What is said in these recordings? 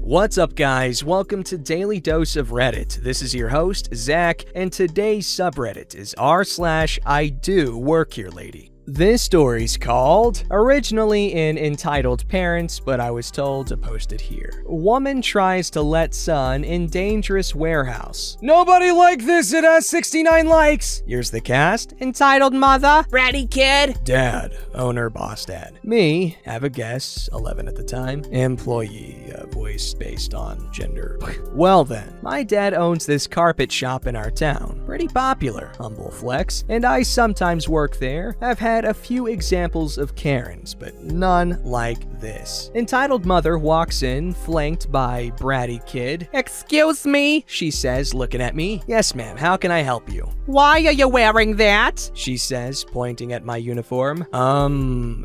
What's up, guys? Welcome to Daily Dose of Reddit. This is your host, Zach, and today's subreddit is r/IDoWorkHereLady. This story's called, originally in entitled Parents, but I was told to post it here. Woman tries to let son in dangerous warehouse. Nobody liked this, it has 69 likes! Here's the cast. Entitled Mother, Bratty Kid. Dad, owner, boss dad. Me, have a guess, 11 at the time. Employee, voice based on gender. Well then, my dad owns this carpet shop in our town. Pretty popular, humble flex, and I sometimes work there. I've had a few examples of Karens, but none like this. Entitled Mother walks in, flanked by Bratty Kid. Excuse me, she says, looking at me. Yes, ma'am, how can I help you? Why are you wearing that? She says, pointing at my uniform.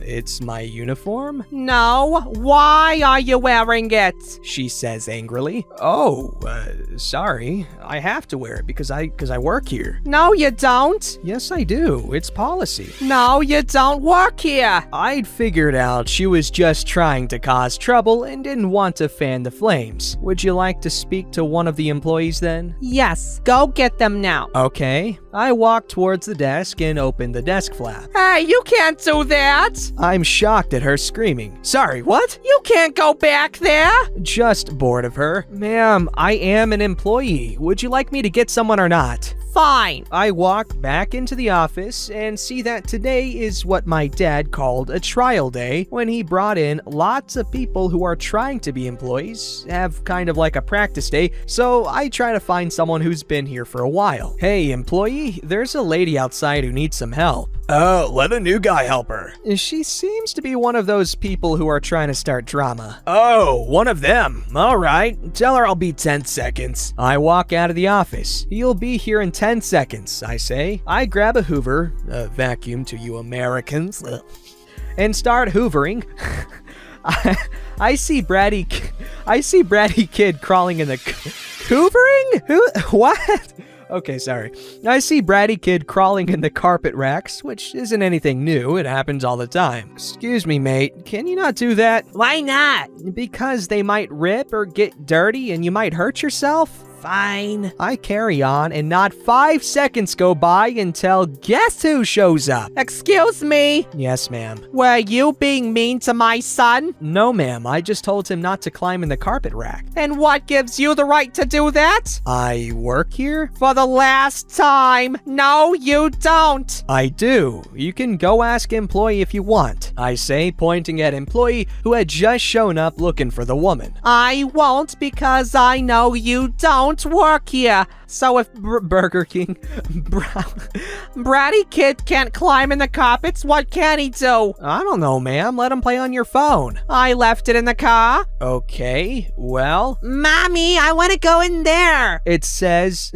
It's my uniform? No, why are you wearing it? She says angrily. Sorry, I have to wear it because I work here. No, you don't. Yes, I do. It's policy. No, you don't work here. I'd figured out she was just trying to cause trouble and didn't want to fan the flames. Would you like to speak to one of the employees then? Yes, go get them now. Okay. I walked towards the desk and opened the desk flap. Hey, you can't do that! I'm shocked at her screaming. Sorry, what? You can't go back there! Just bored of her. Ma'am, I am an employee. Would you like me to get someone or not? Fine. I walk back into the office and see that today is what my dad called a trial day when he brought in lots of people who are trying to be employees, have kind of like a practice day, so I try to find someone who's been here for a while. Hey, employee, there's a lady outside who needs some help. Oh, let a new guy help her. She seems to be one of those people who are trying to start drama. Oh, one of them. All right. Tell her I'll be 10 seconds. I walk out of the office. You'll be here in 10 seconds, I say. I grab a Hoover, a vacuum to you Americans, and start hoovering. I see Bratty Kid crawling in the... Hoovering? What? Okay, sorry. I see Bratty Kid crawling in the carpet racks, which isn't anything new. It happens all the time. Excuse me, mate. Can you not do that? Why not? Because they might rip or get dirty and you might hurt yourself. Fine. I carry on, and not 5 seconds go by until guess who shows up? Excuse me? Yes, ma'am. Were you being mean to my son? No, ma'am. I just told him not to climb in the carpet rack. And what gives you the right to do that? I work here? For the last time. No, you don't. I do. You can go ask employee if you want. I say, pointing at employee who had just shown up looking for the woman. I won't because I know you don't work here. So if Burger King Bratty Kid can't climb in the carpets, what can he do? I don't know, ma'am. Let him play on your phone. I left it in the car. Okay, well... Mommy, I want to go in there. It says...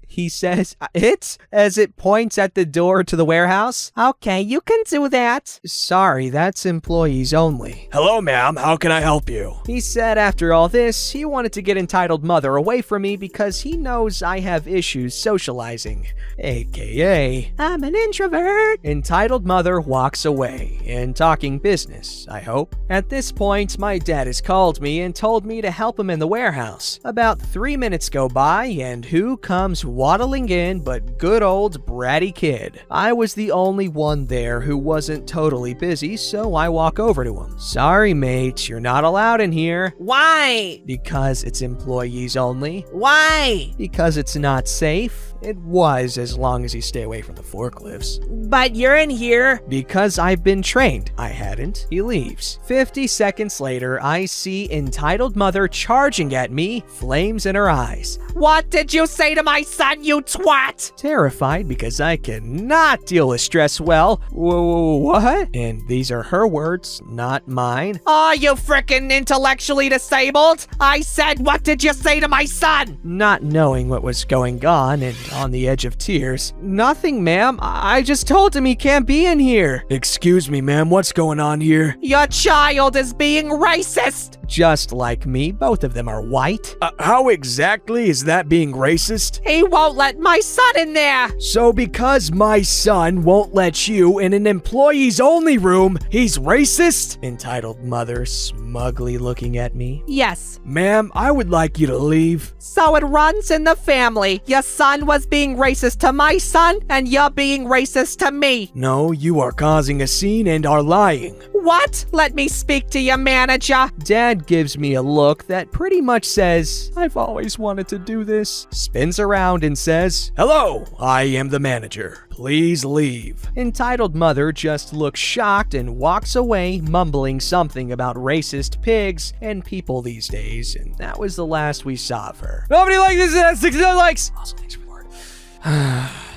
he says... It's... as it points at the door to the warehouse. Okay, you can do that. Sorry, that's employees only. Hello, ma'am. How can I help you? He said after all this, he wanted to get Entitled Mother away from me because he knows I have issues socializing, aka I'm an introvert. Entitled Mother walks away and talking business, I hope. At this point, my dad has called me and told me to help him in the warehouse. About 3 minutes go by and who comes waddling in but good old Bratty Kid. I was the only one there who wasn't totally busy, so I walk over to him. Sorry, mate, you're not allowed in here. Why? Because it's employees only. Why? Because it's not safe. It was, as long as you stay away from the forklifts. But you're in here. Because I've been trained. I hadn't. He leaves. 50 seconds later, I see Entitled Mother charging at me, flames in her eyes. What did you say to my son, you twat? Terrified because I cannot deal with stress well. What? And these are her words, not mine. Oh, you frickin' intellectually disabled? I said, what did you say to my son? Not knowing what was going on and on the edge of tears. Nothing, ma'am. I just told him he can't be in here. Excuse me, ma'am. What's going on here? Your child is being racist. just like me. Both of them are white. How exactly is that being racist? He won't let my son in there. So because my son won't let you in an employees-only room, he's racist? Entitled mother smugly looking at me. Yes. Ma'am, I would like you to leave. So it runs in the family. Your son was being racist to my son, and you're being racist to me. No, you are causing a scene and are lying. What? Let me speak to your manager. Dad gives me a look that pretty much says, I've always wanted to do this. Spins around and says, Hello, I am the manager. Please leave. Entitled mother just looks shocked and walks away, mumbling something about racist pigs and people these days, and that was the last we saw of her. Nobody likes this, it has 6 likes. Also, thanks for the word.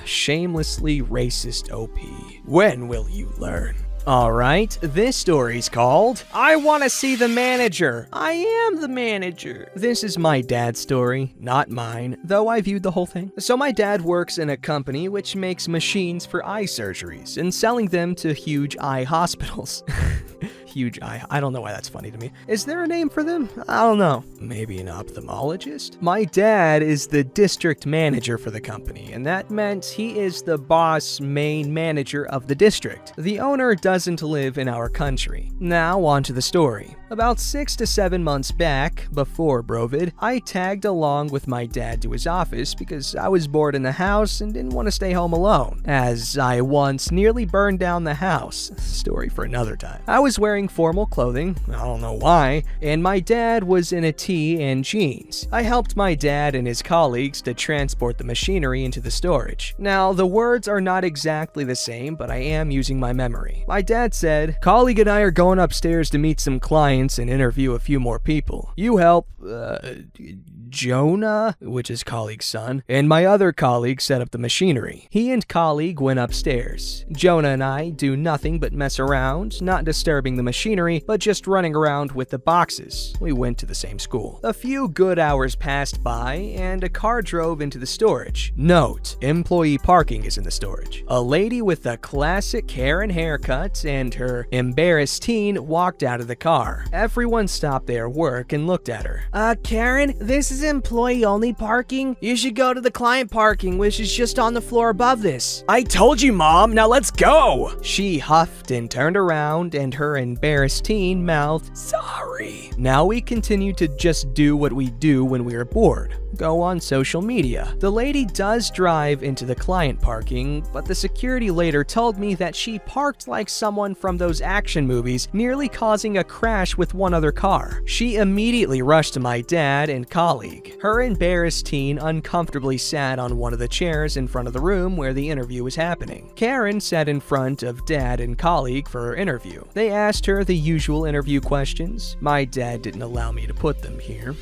Shamelessly racist OP. When will you learn? Alright, this story's called, I Want to See the Manager. I am the manager. This is my dad's story, not mine, though I viewed the whole thing. So my dad works in a company which makes machines for eye surgeries and selling them to huge eye hospitals. Huge eye. I don't know why that's funny to me. Is there a name for them? I don't know. Maybe an ophthalmologist? My dad is the district manager for the company, and that meant he is the boss main manager of the district. The owner doesn't live in our country. Now on to the story. About 6 to 7 months back, before Brovid, I tagged along with my dad to his office because I was bored in the house and didn't want to stay home alone, as I once nearly burned down the house. Story for another time. I was wearing formal clothing, I don't know why, and my dad was in a tee and jeans. I helped my dad and his colleagues to transport the machinery into the storage. Now, the words are not exactly the same, but I am using my memory. My dad said, colleague and I are going upstairs to meet some clients and interview a few more people. You help, Jonah, which is colleague's son, and my other colleague set up the machinery. He and colleague went upstairs. Jonah and I do nothing but mess around, not disturbing the machinery, but just running around with the boxes. We went to the same school. A few good hours passed by, and a car drove into the storage. Note, employee parking is in the storage. A lady with a classic Karen haircut and her embarrassed teen walked out of the car. Everyone stopped their work and looked at her. Karen, this is employee-only parking? You should go to the client parking, which is just on the floor above this. I told you, Mom. Now let's go. She huffed and turned around, and her embarrassed teen mouthed, sorry. Now we continue to just do what we do when we are bored. Go on social media. The lady does drive into the client parking, but the security later told me that she parked like someone from those action movies, nearly causing a crash with one other car. She immediately rushed to my dad and colleague. Her embarrassed teen uncomfortably sat on one of the chairs in front of the room where the interview was happening. Karen sat in front of dad and colleague for her interview. They asked her the usual interview questions. My dad didn't allow me to put them here.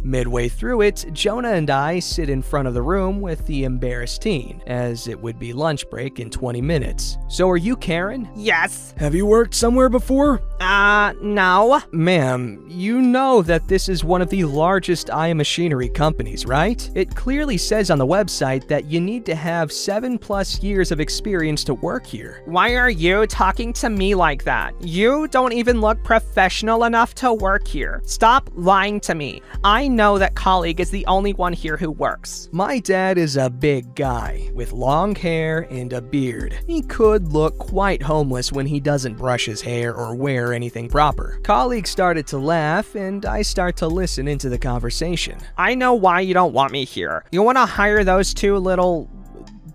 Midway through it, Jonah and I sit in front of the room with the embarrassed teen, as it would be lunch break in 20 minutes. So are you Karen? Yes. Have you worked somewhere before? No. Ma'am, you know that this is one of the largest eye machinery companies, right? It clearly says on the website that you need to have 7+ years of experience to work here. Why are you talking to me like that? You don't even look professional enough to work here. Stop lying to me. I know that colleague is the only one here who works. My dad is a big guy with long hair and a beard. He could look quite homeless when he doesn't brush his hair or wear anything proper. Colleagues started to laugh, and I start to listen into the conversation. I know why you don't want me here. You want to hire those two little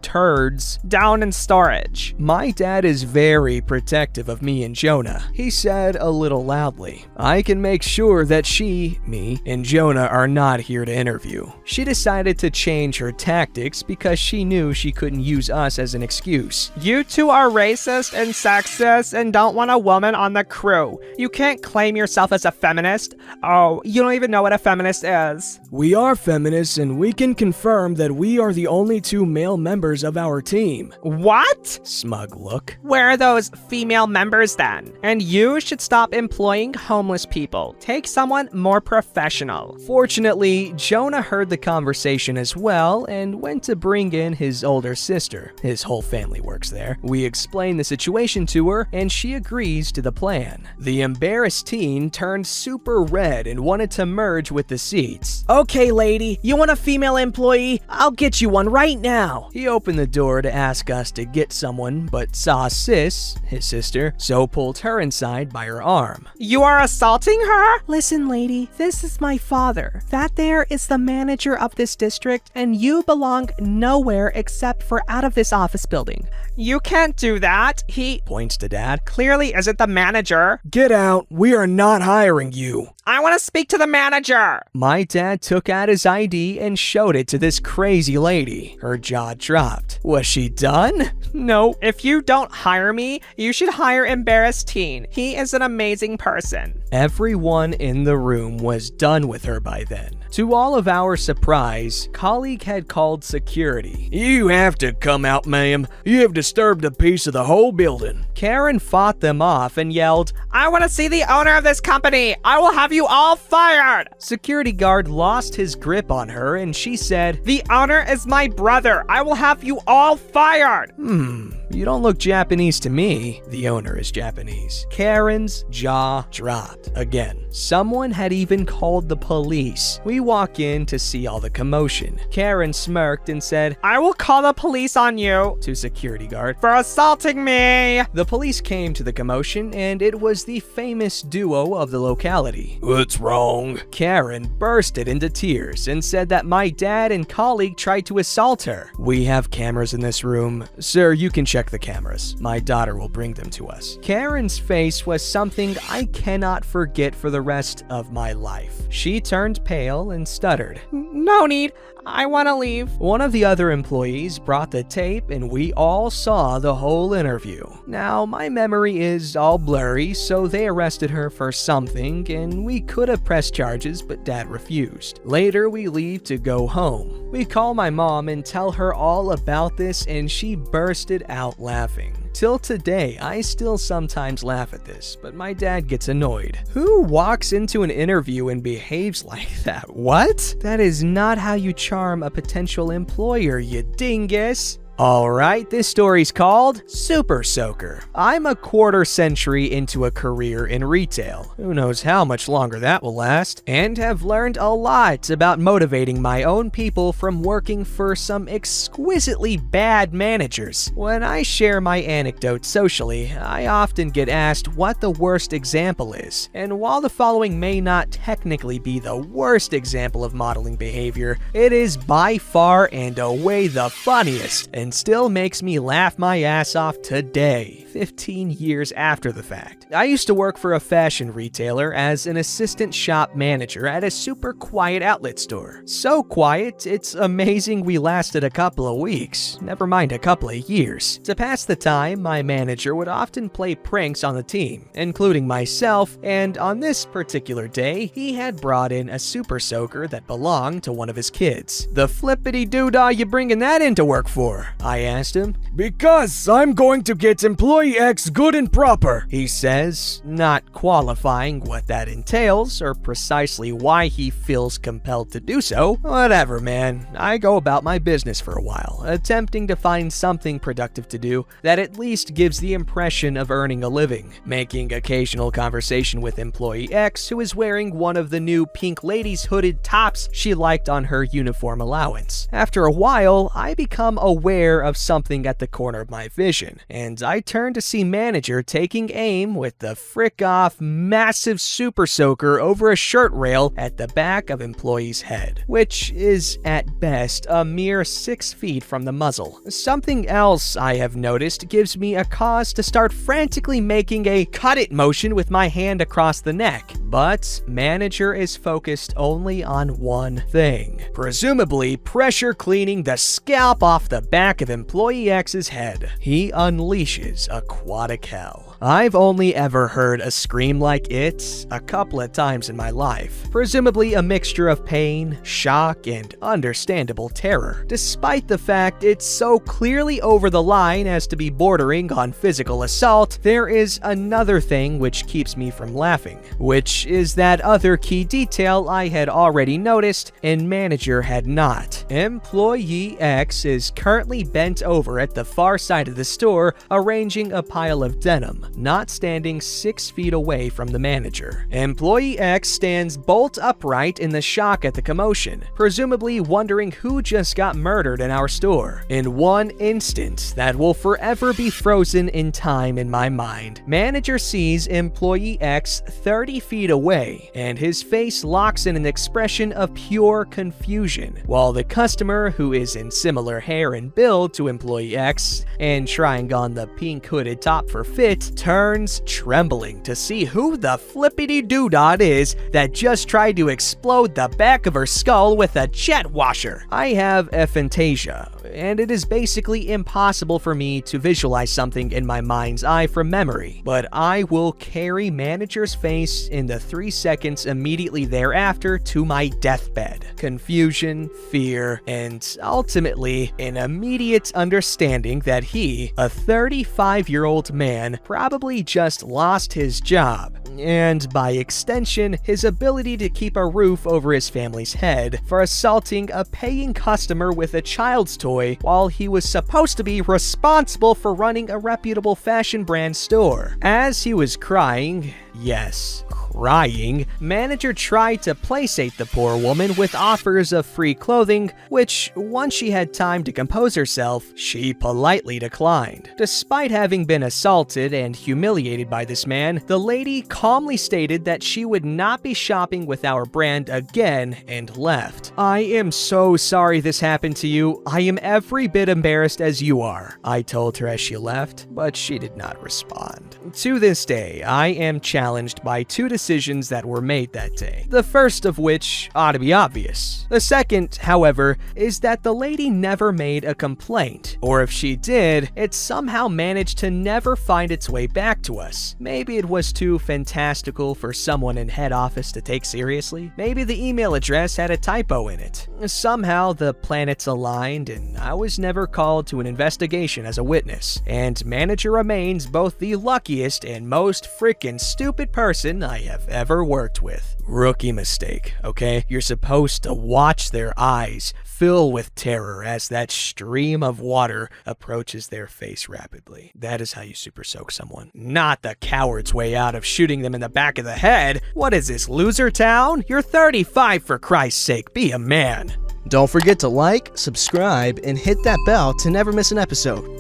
turds down in storage. My dad is very protective of me and Jonah. He said a little loudly, I can make sure that she, me, and Jonah are not here to interview. She decided to change her tactics because she knew she couldn't use us as an excuse. You two are racist and sexist and don't want a woman on the crew. You can't claim yourself as a feminist. Oh, you don't even know what a feminist is. We are feminists, and we can confirm that we are the only two male members members of our team. What? Smug look. Where are those female members then? And you should stop employing homeless people. Take someone more professional. Fortunately, Jonah heard the conversation as well and went to bring in his older sister. His whole family works there. We explain the situation to her, and she agrees to the plan. The embarrassed teen turned super red and wanted to merge with the seats. Okay, lady, you want a female employee? I'll get you one right now. He opened the door to ask us to get someone, but saw Sis, his sister, so pulled her inside by her arm. You are assaulting her? Listen, lady, this is my father. That there is the manager of this district, and you belong nowhere except for out of this office building. You can't do that. He Points to Dad. clearly isn't the manager. Get out. We are not hiring you. I want to speak to the manager. My dad took out his ID and showed it to this crazy lady. Her jaw dropped. Was she done? No, if you don't hire me, you should hire Embarrassed Teen. He is an amazing person. Everyone in the room was done with her by then. To all of our surprise, colleague had called security. You have to come out, ma'am. You have disturbed the peace of the whole building. Karen fought them off and yelled, I want to see the owner of this company. I will have you all fired. security guard lost his grip on her and she said, The owner is my brother. I will have you all fired. You don't look Japanese to me. The owner is Japanese. Karen's jaw dropped. Again, someone had even called the police. We walk in to see all the commotion. Karen smirked and said, I will call the police on you to security guard. for assaulting me. The police came to the commotion and it was the famous duo of the locality. What's wrong? Karen bursted into tears and said that my dad and colleague tried to assault her. We have cameras in this room. Sir, you can check the cameras. My daughter will bring them to us. Karen's face was something I cannot forget for the rest of my life. She turned pale and stuttered. No need. I want to leave. One of the other employees brought the tape and we all saw the whole interview. Now, my memory is all blurry, so they arrested her for something and we could have pressed charges, but Dad refused. Later, we leave to go home. We call my mom and tell her all about this and she bursted out laughing. Till today, I still sometimes laugh at this, but my dad gets annoyed. Who walks into an interview and behaves like that? What? That is not how you charm a potential employer, you dingus. Alright, this story's called Super Soaker. I'm a quarter century into a career in retail. Who knows how much longer that will last? And have learned a lot about motivating my own people from working for some exquisitely bad managers. When I share my anecdotes socially, I often get asked what the worst example is. And while the following may not technically be the worst example of modeling behavior, it is by far and away the funniest and still makes me laugh my ass off today, 15 years after the fact. I used to work for a fashion retailer as an assistant shop manager at a super quiet outlet store. So quiet, it's amazing we lasted a couple of weeks, never mind a couple of years. To pass the time, my manager would often play pranks on the team, including myself, and on this particular day, he had brought in a super soaker that belonged to one of his kids. The flippity-doo-dah you bringing that into work for? I asked him. Because I'm going to get employee X good and proper, He says, not qualifying what that entails or precisely why he feels compelled to do so. Whatever, man. I go about my business for a while, attempting to find something productive to do that at least gives the impression of earning a living, making occasional conversation with employee X, who is wearing one of the new pink ladies' hooded tops she liked on her uniform allowance. After a while, I become aware of something at the corner of my vision, and I turn to see manager taking aim with the frick off massive super soaker over a shirt rail at the back of employee's head, which is at best a mere 6 feet from the muzzle. Something else I have noticed gives me a cause to start frantically making a cut it motion with my hand across the neck, but manager is focused only on one thing, presumably pressure cleaning the scalp off the back of employee X's head. He unleashes aquatic hell. I've only ever heard a scream like it a couple of times in my life, presumably a mixture of pain, shock, and understandable terror, despite the fact it's so clearly over the line as to be bordering on physical assault. There is another thing which keeps me from laughing, which is that other key detail I had already noticed and manager had not. Employee X is currently bent over at the far side of the store arranging a pile of denim, not standing 6 feet away from the manager. Employee X stands bolt upright in the shock at the commotion, presumably wondering who just got murdered in our store. In one instant that will forever be frozen in time in my mind, manager sees Employee X 30 feet away, and his face locks in an expression of pure confusion, while the customer, who is in similar hair and build to Employee X and trying on the pink hooded top for fit, turns trembling to see who the flippity doodad is that just tried to explode the back of her skull with a jet washer. I have aphantasia, and it is basically impossible for me to visualize something in my mind's eye from memory, but I will carry manager's face in the 3 seconds immediately thereafter to my deathbed. Confusion, fear, and ultimately an immediate understanding that he, a 35-year-old man, probably just lost his job, and by extension, his ability to keep a roof over his family's head for assaulting a paying customer with a child's toy while he was supposed to be responsible for running a reputable fashion brand store. As he was crying, yes, crying, manager tried to placate the poor woman with offers of free clothing, which, once she had time to compose herself, she politely declined. Despite having been assaulted and humiliated by this man, the lady calmly stated that she would not be shopping with our brand again and left. "I am so sorry this happened to you. I am every bit embarrassed as you are," I told her as she left, but she did not respond. To this day, I am challenged by 2 decisions that were made that day, the first of which ought to be obvious. The second, however, is that the lady never made a complaint, or if she did, it somehow managed to never find its way back to us. Maybe it was too fantastical for someone in head office to take seriously. Maybe the email address had a typo in it. Somehow the planets aligned and I was never called to an investigation as a witness, and manager remains both the luckiest and most freaking stupid person I have ever worked with. Rookie mistake, okay? You're supposed to watch their eyes fill with terror as that stream of water approaches their face rapidly. That is how you super soak someone. Not the coward's way out of shooting them in the back of the head. What is this, loser town? You're 35 for Christ's sake, be a man. Don't forget to like, subscribe, and hit that bell to never miss an episode.